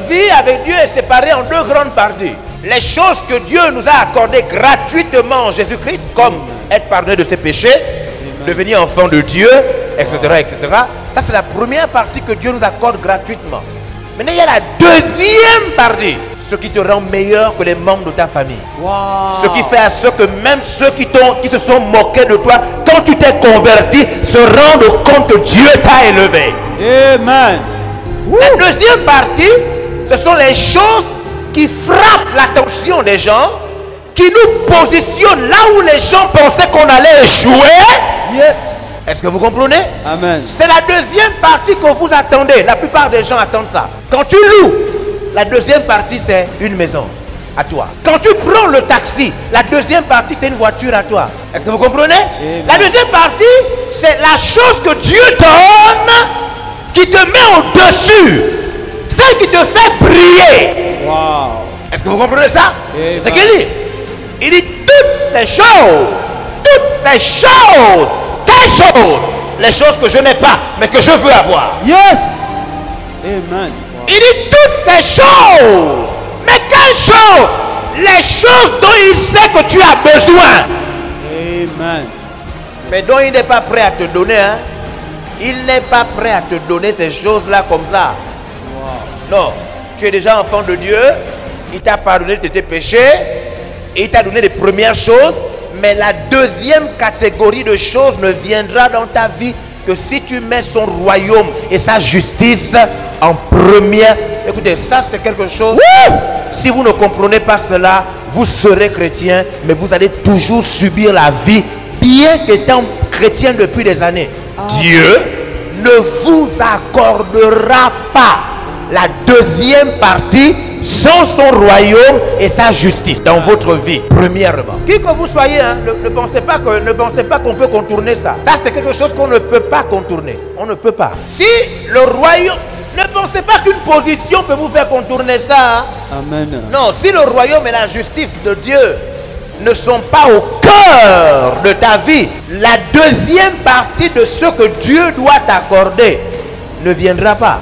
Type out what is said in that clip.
vie avec Dieu est séparée en deux grandes parties. Les choses que Dieu nous a accordées gratuitement en Jésus-Christ, comme être pardonné de ses péchés, devenir enfant de Dieu, etc., etc. Ça, c'est la première partie que Dieu nous accorde gratuitement. Maintenant, il y a la deuxième partie. Ce qui te rend meilleur que les membres de ta famille. Ce qui fait à ce que même ceux qui se sont moqués de toi, quand tu t'es converti, se rendent compte que Dieu t'a élevé. Amen. La deuxième partie, ce sont les choses qui frappent l'attention des gens, qui nous positionnent là où les gens pensaient qu'on allait échouer. Yes. Est-ce que vous comprenez? Amen. C'est la deuxième partie que vous attendez. La plupart des gens attendent ça. Quand tu loues, la deuxième partie, c'est une maison à toi. Quand tu prends le taxi, la deuxième partie, c'est une voiture à toi. Est-ce que vous comprenez? Amen. La deuxième partie, c'est la chose que Dieu donne qui te met au-dessus. Celle qui te fait briller. Wow. Est-ce que vous comprenez ça? Amen. C'est ce qu'il dit. Il dit toutes ces choses, quelles choses, les choses que je n'ai pas, mais que je veux avoir. Yes. Amen. Il dit toutes ces choses. Mais quelles choses? Les choses dont il sait que tu as besoin. Amen. Mais dont il n'est pas prêt à te donner. Hein? Il n'est pas prêt à te donner ces choses-là comme ça. Wow. Non. Tu es déjà enfant de Dieu. Il t'a pardonné de tes péchés. Et il t'a donné les premières choses. Mais la deuxième catégorie de choses ne viendra dans ta vie que si tu mets son royaume et sa justice en première. Écoutez, ça c'est quelque chose. Si vous ne comprenez pas cela, vous serez chrétien, mais vous allez toujours subir la vie, bien qu'étant chrétien depuis des années. Dieu ne vous accordera pas la deuxième partie sans son royaume et sa justice dans votre vie. Premièrement, qui que vous soyez, hein, ne pensez pas qu'on peut contourner ça. Ça c'est quelque chose qu'on ne peut pas contourner. On ne peut pas. Si le royaume, ne pensez pas qu'une position peut vous faire contourner ça. Hein. Amen. Non, si le royaume et la justice de Dieu ne sont pas au cœur de ta vie, la deuxième partie de ce que Dieu doit t'accorder ne viendra pas.